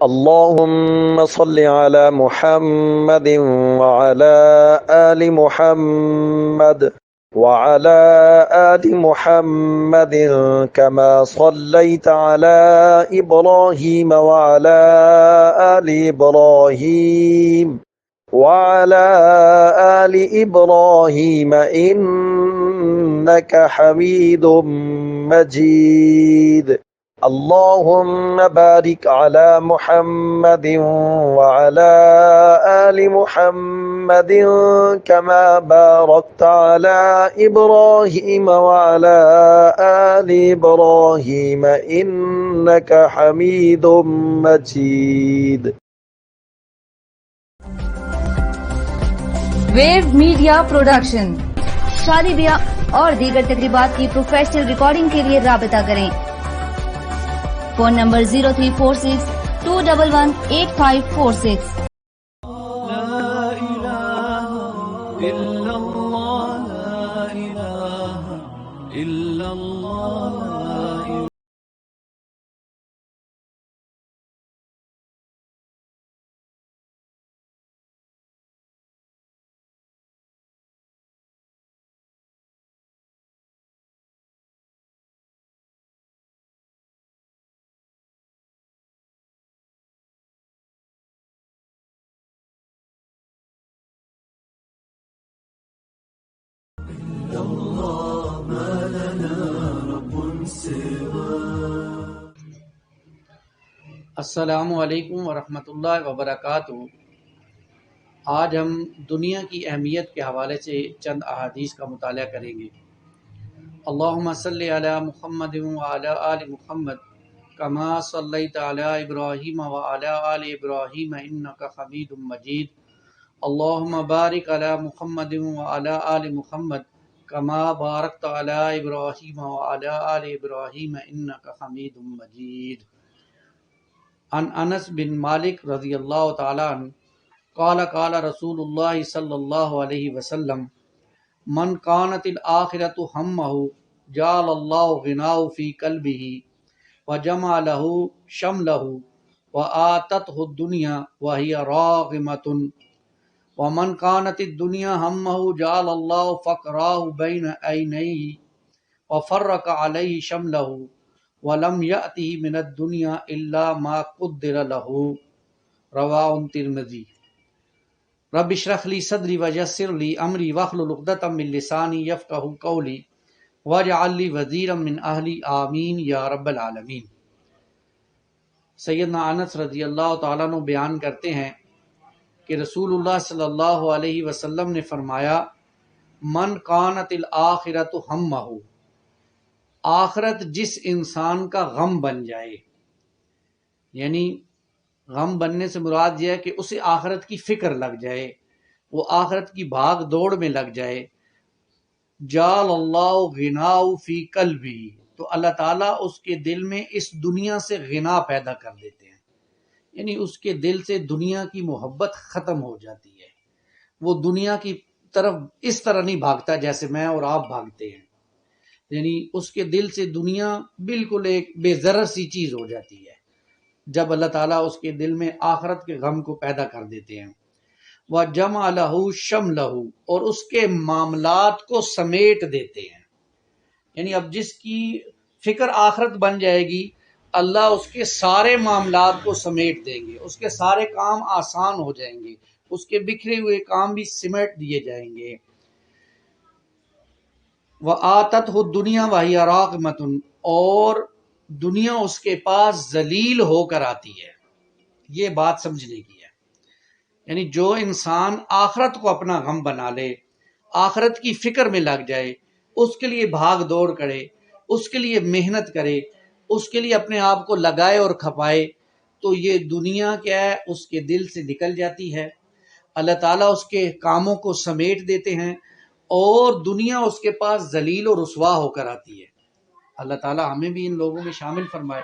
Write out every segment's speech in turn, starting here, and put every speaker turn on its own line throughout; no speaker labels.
اللهم صل على محمد وعلى آل محمد وعلى آل محمد كما صليت على إبراهيم وعلى آل إبراهيم وعلى آل إبراهيم إنك حميد مجيد. اللهم بارك على محمد وعلى آل محمد كما باركت على إبراهيم وعلى آل إبراهيم إنك حميد مجيد.
ویو میڈیا پروڈکشن شادی بیاہ اور دیگر تقریبات کی پروفیشنل ریکارڈنگ کے لیے رابطہ کریں. Phone number 0346-211-8546.
السلام علیکم ورحمۃ اللہ وبرکاتہ. آج ہم دنیا کی اہمیت کے حوالے سے چند احادیث کا مطالعہ کریں گے. اللہم صلی علی محمد وعلی آل محمد کما صلیت علی ابراہیم وعلی آل ابراہیم انک حمید مجید. اللہم بارک علی محمد وعلی آل محمد کما بارکت علی ابراہیم وعلی آل ابراہیم انک حمید مجید. عن انس بن مالک رضی اللہ تعالی عنہ قال قال رسول اللہ صلی اللہ علیہ وسلم من کانت الآخرۃ ہمہ جعل اللہ غناہ فی قلبہ وجمع له شملہ وآتته الدنیا وہی راغمۃ ومن کانت الدنیا ہمہ جعل اللہ فقراہ بین عینیہ وفرق علیہ شملہ وَلَمْ يَأْتِهِ مِنَ الدُّنْيَا إِلَّا مَا قُدِّرَ لَهُ. رواہ ترمذی. رب اشرح لی صدری ویسر لی امری واحلل عقدۃ من لسانی یفقہوا قولی واجعل لی وزیرا من اہلی آمین یا رب العالمین. سیدنا انس رضی اللہ تعالیٰ عنہ بیان کرتے ہیں کہ رسول اللہ صلی اللہ علیہ وسلم نے فرمایا من کانت الآخرۃ ہمہ، آخرت جس انسان کا غم بن جائے، یعنی غم بننے سے مراد یہ ہے کہ اسے آخرت کی فکر لگ جائے، وہ آخرت کی بھاگ دوڑ میں لگ جائے. جعل اللہ غناہ فی قلبہ، تو اللہ تعالیٰ اس کے دل میں اس دنیا سے غنا پیدا کر دیتے ہیں، یعنی اس کے دل سے دنیا کی محبت ختم ہو جاتی ہے. وہ دنیا کی طرف اس طرح نہیں بھاگتا جیسے میں اور آپ بھاگتے ہیں، یعنی اس کے دل سے دنیا بالکل ایک بے ضرر سی چیز ہو جاتی ہے جب اللہ تعالیٰ اس کے دل میں آخرت کے غم کو پیدا کر دیتے ہیں. وَجَمَعَ لَهُ شَمْلَهُ، اور اس کے معاملات کو سمیٹ دیتے ہیں، یعنی اب جس کی فکر آخرت بن جائے گی اللہ اس کے سارے معاملات کو سمیٹ دیں گے، اس کے سارے کام آسان ہو جائیں گے، اس کے بکھرے ہوئے کام بھی سمیٹ دیے جائیں گے. وَآتَتْهُ الدُّنْيَا وَهِيَ رَاغِمَةٌ، اور دنیا اس کے پاس ذلیل ہو کر آتی ہے. یہ بات سمجھنے کی ہے، یعنی جو انسان آخرت کو اپنا غم بنا لے، آخرت کی فکر میں لگ جائے، اس کے لیے بھاگ دوڑ کرے، اس کے لیے محنت کرے، اس کے لیے اپنے آپ کو لگائے اور کھپائے، تو یہ دنیا کیا ہے اس کے دل سے نکل جاتی ہے. اللہ تعالیٰ اس کے کاموں کو سمیٹ دیتے ہیں اور دنیا اس کے پاس ذلیل و رسوا ہو کر آتی ہے. اللہ تعالیٰ ہمیں بھی ان لوگوں میں شامل فرمائے.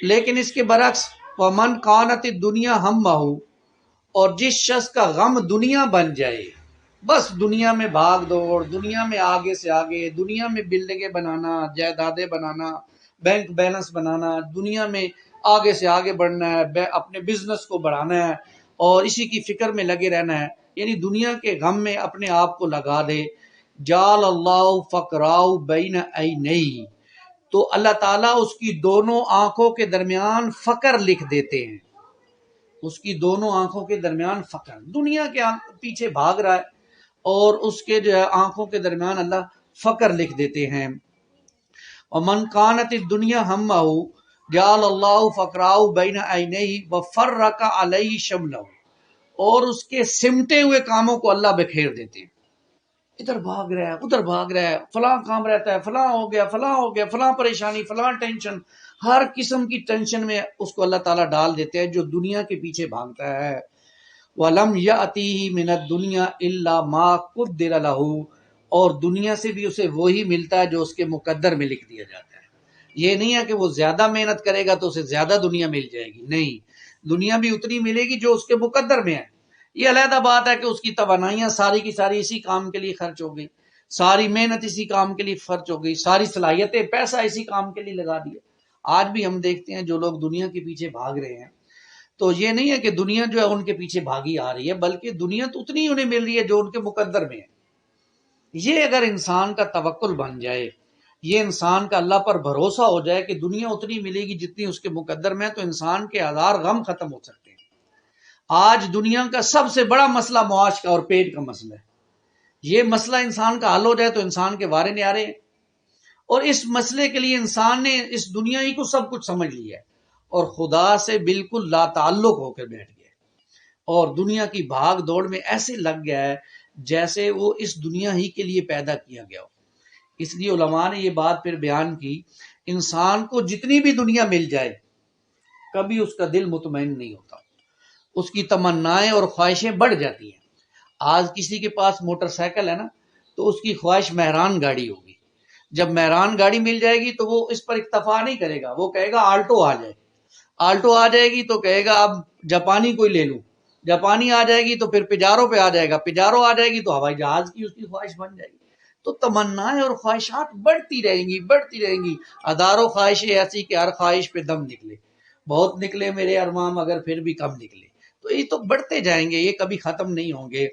لیکن اس کے برعکس وَمَنْ كَانَتِ الدُّنْيَا هَمَّهُ، اور جس شخص کا غم دنیا بن جائے، بس دنیا میں بھاگ دوڑ، دنیا میں آگے سے آگے، دنیا میں بلڈنگیں بنانا، جائیدادیں بنانا، بینک بیلنس بنانا ہے، دنیا میں آگے سے آگے بڑھنا ہے، اپنے بزنس کو بڑھانا ہے اور اسی کی فکر میں لگے رہنا ہے، یعنی دنیا کے غم میں اپنے آپ کو لگا دے، جعل اللہ فقراء بین عینیہ، تو اللہ تعالیٰ اس کی دونوں آنکھوں کے درمیان فقر لکھ دیتے ہیں، اس کی دونوں آنکھوں کے درمیان فقر، دنیا کے پیچھے بھاگ رہا ہے اور اس کے جو ہے آنکھوں کے درمیان اللہ فقر لکھ دیتے ہیں۔ ومن کانت الدنیا ہمہ جعل اللہ فقراء بین عینیہ وفرق علیہ شملہ، اور اس کے سمٹے ہوئے کاموں کو اللہ بکھیر دیتے ہیں، ادھر بھاگ رہا ہے ادھر بھاگ رہا ہے، فلاں کام رہتا ہے، فلاں ہو گیا فلاں ہو گیا، فلاں پریشانی، فلاں ٹینشن، ہر قسم کی ٹینشن میں اس کو اللہ تعالیٰ ڈال دیتے ہیں جو دنیا کے پیچھے بھاگتا ہے۔ وَلَمْ يَأْتِهِ مِنَ الدُّنْيَا إِلَّا مَا قُدِّرَ لَهُ، اور دنیا سے بھی اسے وہی ملتا ہے جو اس کے مقدر میں لکھ دیا جاتا ہے۔ یہ نہیں ہے کہ وہ زیادہ محنت کرے گا تو اسے زیادہ دنیا مل جائے گی، نہیں، دنیا بھی اتنی ملے گی جو اس کے مقدر میں ہے۔ یہ علیحدہ بات ہے کہ اس کی توانائیاں ساری کی ساری اسی کام کے لیے خرچ ہو گئی، ساری محنت اسی کام کے لیے خرچ ہو گئی، ساری صلاحیتیں پیسہ اسی کام کے لیے لگا دیا۔ آج بھی ہم دیکھتے ہیں جو لوگ دنیا کے پیچھے بھاگ رہے ہیں، تو یہ نہیں ہے کہ دنیا جو ہے ان کے پیچھے بھاگی آ رہی ہے، بلکہ دنیا تو اتنی انہیں مل رہی ہے جو ان کے مقدر میں ہے۔ یہ اگر انسان کا توکل بن جائے، یہ انسان کا اللہ پر بھروسہ ہو جائے کہ دنیا اتنی ملے گی جتنی اس کے مقدر میں ہے، تو انسان کے ہزار غم ختم ہو سکتے ہیں۔ آج دنیا کا سب سے بڑا مسئلہ معاش کا اور پیٹ کا مسئلہ ہے، یہ مسئلہ انسان کا حل ہو جائے تو انسان کے وارے نیارے ہیں، اور اس مسئلے کے لیے انسان نے اس دنیا ہی کو سب کچھ سمجھ لیا ہے اور خدا سے بالکل لا تعلق ہو کر بیٹھ گیا ہے، اور دنیا کی بھاگ دوڑ میں ایسے لگ گیا ہے جیسے وہ اس دنیا ہی کے لیے پیدا کیا گیا ہو۔ اس لیے علماء نے یہ بات پھر بیان کی، انسان کو جتنی بھی دنیا مل جائے کبھی اس کا دل مطمئن نہیں ہوتا، اس کی تمنائیں اور خواہشیں بڑھ جاتی ہیں۔ آج کسی کے پاس موٹر سائیکل ہے نا تو اس کی خواہش مہران گاڑی ہوگی، جب مہران گاڑی مل جائے گی تو وہ اس پر اکتفا نہیں کرے گا، وہ کہے گا آلٹو آ جائے، آلٹو آ جائے گی تو کہے گا اب جاپانی کوئی لے لوں، جاپانی آ جائے گی تو پھر پجارو پہ آ جائے گا، پجارو آ جائے گی تو ہوائی جہاز کی اس کی خواہش بن جائے گی۔ تو تمنائیں اور خواہشات بڑھتی رہیں گی بڑھتی رہیں گی، ہزاروں خواہشیں ایسی کہ ہر خواہش پہ دم نکلے، بہت نکلے میرے ارمان مگر پھر بھی کم نکلے، تو یہ تو بڑھتے جائیں گے، یہ کبھی ختم نہیں ہوں گے۔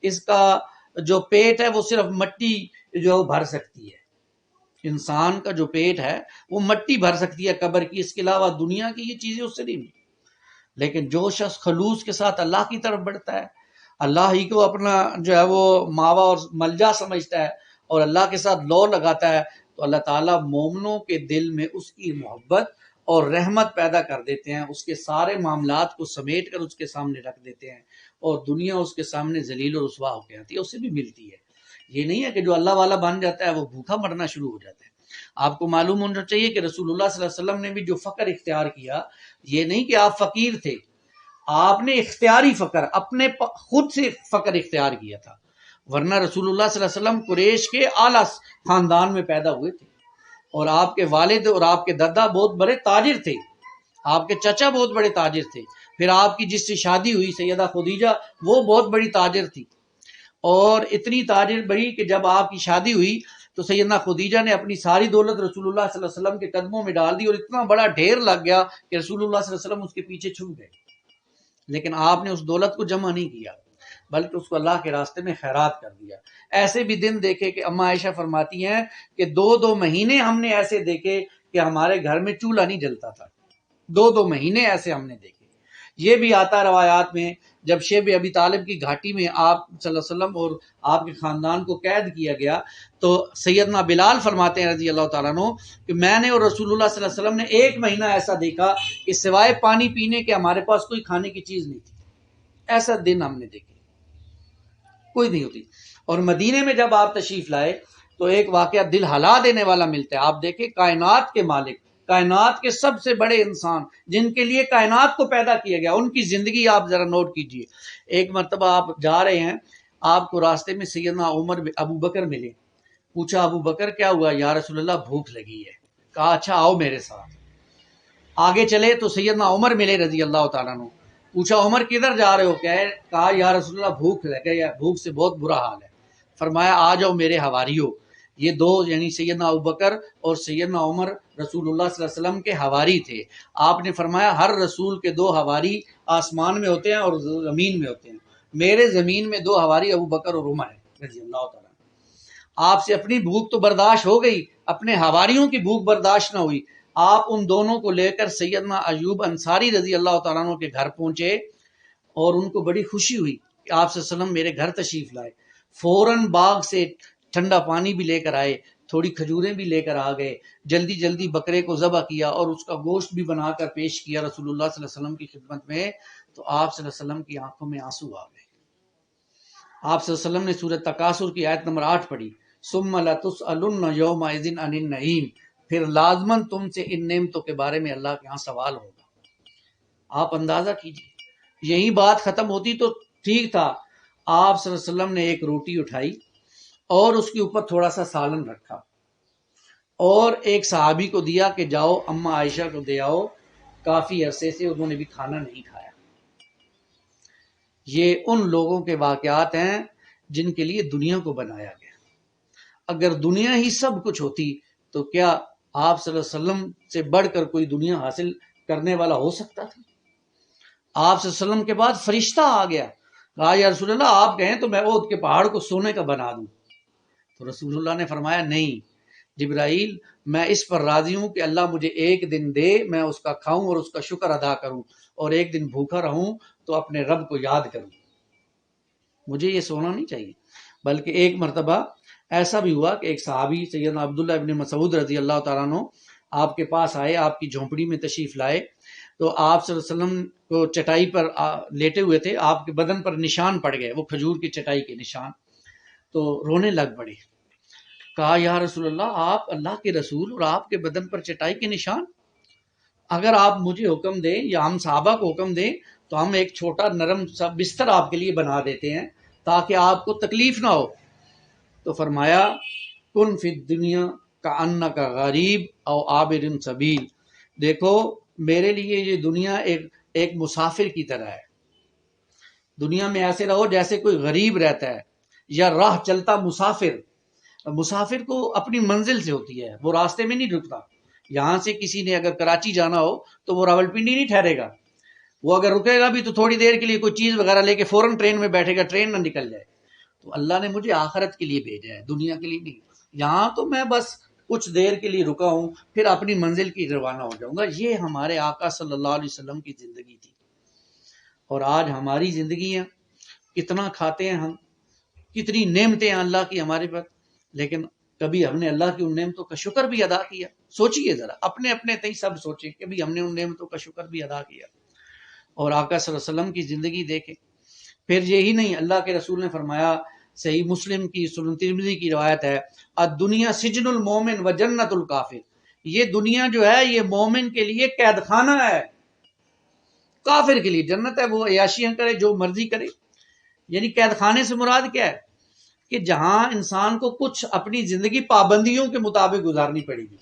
اس کا جو پیٹ ہے وہ صرف مٹی جو بھر سکتی ہے، انسان کا جو پیٹ ہے وہ مٹی بھر سکتی ہے قبر کی، اس کے علاوہ دنیا کی یہ چیزیں اس سے نہیں ملتی۔ لیکن جو شخص خلوص کے ساتھ اللہ کی طرف بڑھتا ہے، اللہ ہی کو اپنا جو ہے وہ ماوا اور ملجا سمجھتا ہے اور اللہ کے ساتھ لو لگاتا ہے، تو اللہ تعالیٰ مومنوں کے دل میں اس کی محبت اور رحمت پیدا کر دیتے ہیں، اس کے سارے معاملات کو سمیٹ کر اس کے سامنے رکھ دیتے ہیں، اور دنیا اس کے سامنے ذلیل و رسوا ہو کے آتی ہے، اسے بھی ملتی ہے۔ یہ نہیں ہے کہ جو اللہ والا بن جاتا ہے وہ بھوکا مرنا شروع ہو جاتا ہے۔ آپ کو معلوم ہونا چاہیے کہ رسول اللہ صلی اللہ علیہ وسلم نے بھی جو فقر اختیار کیا، یہ نہیں کہ آپ فقیر تھے، آپ نے اختیاری فقر، اپنے خود سے فقر اختیار کیا تھا، ورنہ رسول اللہ صلی اللہ علیہ وسلم قریش کے اعلیٰ خاندان میں پیدا ہوئے تھے، اور آپ کے والد اور آپ کے دادا بہت بڑے تاجر تھے، آپ کے چچا بہت بڑے تاجر تھے، پھر آپ کی جس سے شادی ہوئی سیدہ خدیجہ وہ بہت بڑی تاجر تھی، اور اتنی تاجر بڑی کہ جب آپ کی شادی ہوئی تو سیدنا خدیجہ نے اپنی ساری دولت رسول اللہ صلی اللہ علیہ وسلم کے قدموں میں ڈال دی، اور اتنا بڑا ڈھیر لگ گیا کہ رسول اللہ صلی اللہ علیہ وسلم اس کے پیچھے چھوٹ گئے، لیکن آپ نے اس دولت کو جمع نہیں کیا بلکہ اس کو اللہ کے راستے میں خیرات کر دیا۔ ایسے بھی دن دیکھے کہ اماں عائشہ فرماتی ہیں کہ 2 مہینے ہم نے ایسے دیکھے کہ ہمارے گھر میں چولہا نہیں جلتا تھا، 2 مہینے ایسے ہم نے دیکھے۔ یہ بھی آتا روایات میں، جب شیب ابی طالب کی گھاٹی میں آپ صلی اللہ علیہ وسلم اور آپ کے خاندان کو قید کیا گیا تو سیدنا بلال فرماتے ہیں رضی اللہ تعالیٰ عنہ کہ میں نے اور رسول اللہ صلی اللہ علیہ وسلم نے 1 مہینہ ایسا دیکھا کہ سوائے پانی پینے کے ہمارے پاس کوئی کھانے کی چیز نہیں تھی، ایسا دن ہم نے دیکھے کوئی نہیں ہوتی۔ اور مدینے میں جب آپ تشریف لائے تو ایک واقعہ دل ہلا دینے والا ملتا ہے۔ آپ دیکھیں کائنات کے مالک، کائنات کے سب سے بڑے انسان جن کے لیے کائنات کو پیدا کیا گیا، ان کی زندگی آپ ذرا نوٹ کیجئے۔ ایک مرتبہ آپ جا رہے ہیں، آپ کو راستے میں سیدنا عمر ابو بکر ملے، پوچھا ابو بکر کیا ہوا؟ یا رسول اللہ بھوک لگی ہے۔ کہا اچھا آؤ میرے ساتھ۔ آگے چلے تو سیدنا عمر ملے رضی اللہ تعالیٰ عنہ، پوچھا عمر کدھر جا رہے ہو؟ کہا یا رسول اللہ بھوک لگ گئی ہے، بھوک سے بہت برا حال ہے۔ فرمایا آ جاؤ میرے حواریو، یہ دو یعنی سیدنا ابوبکر اور سیدنا عمر رسول اللہ صلی اللہ علیہ وسلم کے حواری تھے۔ آپ نے فرمایا ہر رسول کے 2 حواری آسمان میں ہوتے ہیں اور زمین میں ہوتے ہیں، میرے زمین میں 2 حواری ابوبکر اور عمر ہیں رضی اللہ تعالیٰ۔ آپ سے اپنی بھوک تو برداشت ہو گئی، اپنے حواریوں کی بھوک برداشت نہ ہوئی، آپ ان دونوں کو لے کر سیدنا ایوب انصاری رضی اللہ تعالیٰ عنہ کے گھر پہنچے اور ان کو بڑی خوشی ہوئی کہ آپ صلی اللہ علیہ وسلم میرے گھر تشریف لائے۔ فوراً باغ سے ٹھنڈا پانی بھی لے کر آئے، تھوڑی کھجوریں بھی لے کر آ گئے، جلدی جلدی بکرے کو ذبح کیا اور اس کا گوشت بھی بنا کر پیش کیا رسول اللہ صلی اللہ علیہ وسلم کی خدمت میں۔ تو آپ صلی اللہ علیہ وسلم کی آنکھوں میں آنسو آ گئے۔ آپ صلی اللہ علیہ وسلم نے سورۃ تکاثر کی آیت نمبر 8 پڑھی، ثم لتسألن یومئذ عن النعیم، پھر لازماً تم سے ان نعمتوں کے بارے میں اللہ کے ہاں سوال ہوگا۔ آپ اندازہ کیجیے، یہی بات ختم ہوتی تو ٹھیک تھا، آپ صلی اللہ علیہ وسلم نے ایک روٹی اٹھائی اور اس کے اوپر تھوڑا سا سالن رکھا اور ایک صحابی کو دیا کہ جاؤ اماں عائشہ کو دے آؤ، کافی عرصے سے انہوں نے بھی کھانا نہیں کھایا۔ یہ ان لوگوں کے واقعات ہیں جن کے لیے دنیا کو بنایا گیا۔ اگر دنیا ہی سب کچھ ہوتی تو کیا آپ صلی اللہ علیہ وسلم سے بڑھ کر کوئی دنیا حاصل کرنے والا ہو سکتا تھا؟ آپ صلی اللہ علیہ وسلم کے بعد فرشتہ آ گیا، کہا یا رسول اللہ آپ کہیں تو میں احد کے پہاڑ کو سونے کا بنا دوں۔ تو رسول اللہ نے فرمایا نہیں جبرائیل، میں اس پر راضی ہوں کہ اللہ مجھے ایک دن دے، میں اس کا کھاؤں اور اس کا شکر ادا کروں، اور ایک دن بھوکا رہوں تو اپنے رب کو یاد کروں، مجھے یہ سونا نہیں چاہیے۔ بلکہ ایک مرتبہ ایسا بھی ہوا کہ ایک صحابی سیدنا عبداللہ ابن مسعود رضی اللہ تعالیٰ عنہ آپ کے پاس آئے، آپ کی جھونپڑی میں تشریف لائے، تو آپ صلی اللہ علیہ وسلم کو چٹائی پر لیٹے ہوئے تھے، آپ کے بدن پر نشان پڑ گئے، وہ کھجور کی چٹائی کے نشان، تو رونے لگ پڑے۔ کہا یا رسول اللہ آپ اللہ کے رسول اور آپ کے بدن پر چٹائی کے نشان، اگر آپ مجھے حکم دیں یا ہم صحابہ کو حکم دیں تو ہم ایک چھوٹا نرم سا بستر آپ کے لیے بنا دیتے ہیں تاکہ آپ کو تکلیف نہ ہو۔ تو فرمایا کن فی الدنیا کأنک غریب او عابر سبیل، دیکھو میرے لیے یہ دنیا ایک مسافر کی طرح ہے، دنیا میں ایسے رہو جیسے کوئی غریب رہتا ہے یا راہ چلتا مسافر۔ مسافر کو اپنی منزل سے ہوتی ہے، وہ راستے میں نہیں رکتا۔ یہاں سے کسی نے اگر کراچی جانا ہو تو وہ راولپنڈی نہیں ٹھہرے گا، وہ اگر رکے گا بھی تو تھوڑی دیر کے لیے کوئی چیز وغیرہ لے کے فوراً ٹرین میں بیٹھے گا، ٹرین نہ نکل جائے۔ تو اللہ نے مجھے آخرت کے لیے بھیجا ہے، دنیا کے لیے نہیں۔ یہاں تو میں بس کچھ دیر کے لیے رکا ہوں، پھر اپنی منزل کی روانہ ہو جاؤں گا۔ یہ ہمارے آقا صلی اللہ علیہ وسلم کی زندگی تھی۔ اور آج ہماری زندگیاں، کتنا کھاتے ہیں ہم، کتنی نعمتیں ہیں اللہ کی ہمارے پر، لیکن کبھی ہم نے اللہ کی ان نعمتوں کا شکر بھی ادا کیا؟ سوچئے ذرا، اپنے اپنے تئیں سب سوچیں، کبھی ہم نے ان نعمتوں کا شکر بھی ادا کیا؟ اور آقا صلی اللہ علیہ وسلم کی زندگی دیکھیں۔ پھر یہی نہیں، اللہ کے رسول نے فرمایا، صحیح مسلم کی سنن ترمذی کی روایت ہے، الدنیا سجن المومن و جنت الکافر، یہ دنیا جو ہے یہ مومن کے لیے قید خانہ ہے، کافر کے لیے جنت ہے، وہ عیاشیاں کرے جو مرضی کرے۔ یعنی قید خانے سے مراد کیا ہے؟ کہ جہاں انسان کو کچھ اپنی زندگی پابندیوں کے مطابق گزارنی پڑے گی،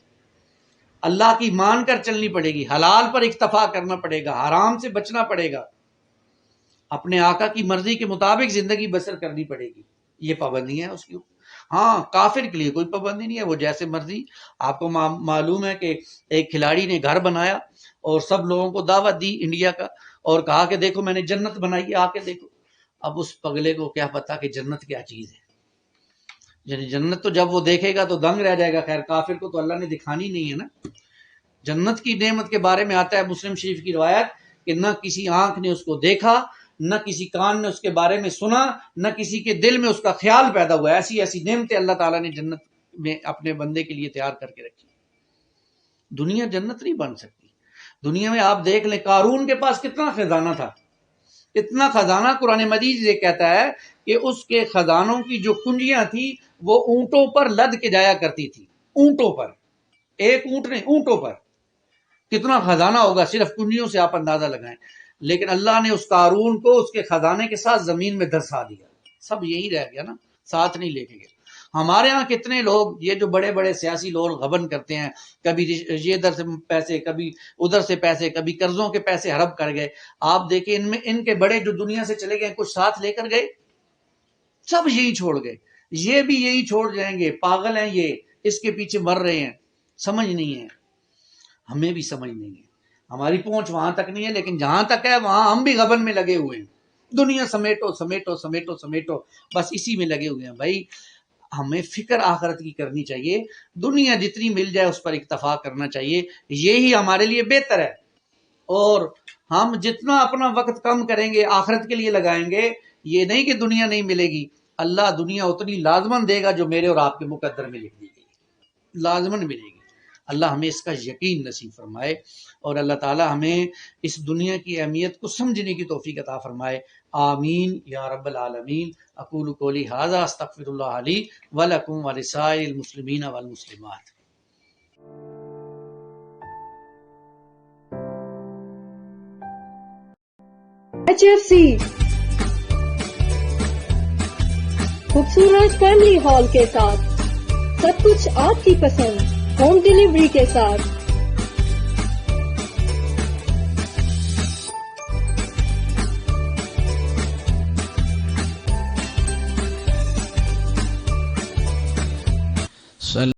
اللہ کی مان کر چلنی پڑے گی، حلال پر اکتفا کرنا پڑے گا، حرام سے بچنا پڑے گا، اپنے آقا کی مرضی کے مطابق زندگی بسر کرنی پڑے گی، یہ پابندی ہے اس کی۔ ہاں کافر کے لیے کوئی پابندی نہیں ہے، وہ جیسے مرضی۔ آپ کو معلوم ہے کہ ایک کھلاڑی نے گھر بنایا اور سب لوگوں کو دعوت دی انڈیا کا، اور کہا کہ دیکھو میں نے جنت بنائی ہے، آ کے دیکھو۔ اب اس پگلے کو کیا پتا کہ جنت کیا چیز ہے، یعنی جنت تو جب وہ دیکھے گا تو دنگ رہ جائے گا۔ خیر کافر کو تو اللہ نے دکھانی نہیں ہے نا۔ جنت کی نعمت کے بارے میں آتا ہے مسلم شریف کی روایت کہ نہ کسی آنکھ نے اس کو دیکھا، نہ کسی کان نے اس کے بارے میں سنا، نہ کسی کے دل میں اس کا خیال پیدا ہوا۔ ایسی ایسی نعمتیں اللہ تعالیٰ نے جنت میں اپنے بندے کے لیے تیار کر کے رکھی۔ دنیا جنت نہیں بن سکتی۔ دنیا میں آپ دیکھ لیں قارون کے پاس کتنا خزانہ تھا، اتنا خزانہ، قرآن مجید یہ کہتا ہے کہ اس کے خزانوں کی جو کنجیاں تھیں وہ اونٹوں پر لد کے جایا کرتی تھی، اونٹوں پر، ایک اونٹ نہیں، اونٹوں پر۔ کتنا خزانہ ہوگا، صرف کنجیوں سے آپ اندازہ لگائیں۔ لیکن اللہ نے اس قارون کو اس کے خزانے کے ساتھ زمین میں دھسا دیا، سب یہی رہ گیا نا، ساتھ نہیں لے کے گئے۔ ہمارے ہاں کتنے لوگ، یہ جو بڑے بڑے سیاسی لوگ غبن کرتے ہیں، کبھی یہ ادھر سے پیسے، کبھی ادھر سے پیسے، کبھی قرضوں کے پیسے ہڑپ کر گئے۔ آپ دیکھیں ان کے بڑے جو دنیا سے چلے گئے، کچھ ساتھ لے کر گئے، سب یہی چھوڑ گئے۔ یہ بھی یہی چھوڑ جائیں گے، پاگل ہیں یہ، اس کے پیچھے مر رہے ہیں، سمجھ نہیں ہے، ہمیں بھی سمجھ نہیں ہے، ہماری پہنچ وہاں تک نہیں ہے، لیکن جہاں تک ہے وہاں ہم بھی غبن میں لگے ہوئے ہیں، دنیا سمیٹو سمیٹو سمیٹو سمیٹو، بس اسی میں لگے ہوئے ہیں۔ بھائی ہمیں فکر آخرت کی کرنی چاہیے، دنیا جتنی مل جائے اس پر اکتفا کرنا چاہیے، یہی ہمارے لیے بہتر ہے، اور ہم جتنا اپنا وقت کم کریں گے آخرت کے لیے لگائیں گے، یہ نہیں کہ دنیا نہیں ملے گی، اللہ دنیا اتنی لازمن دے گا جو میرے اور آپ کے مقدر میں لکھ دی گئی، لازمن ملے گی۔ اللہ ہمیں اس کا یقین نصیب فرمائے، اور اللہ تعالی ہمیں اس دنیا کی اہمیت کو سمجھنے کی توفیق عطا فرمائے، آمین یا رب العالمین۔ اقول قولی ھذا استغفر اللہ لی ولکم ولسائر المسلمین والمسلمات۔
HFC خوبصورت فیملی ہال کے ساتھ، سب کچھ آپ کی پسند، ہوم ڈیلیوری کے ساتھ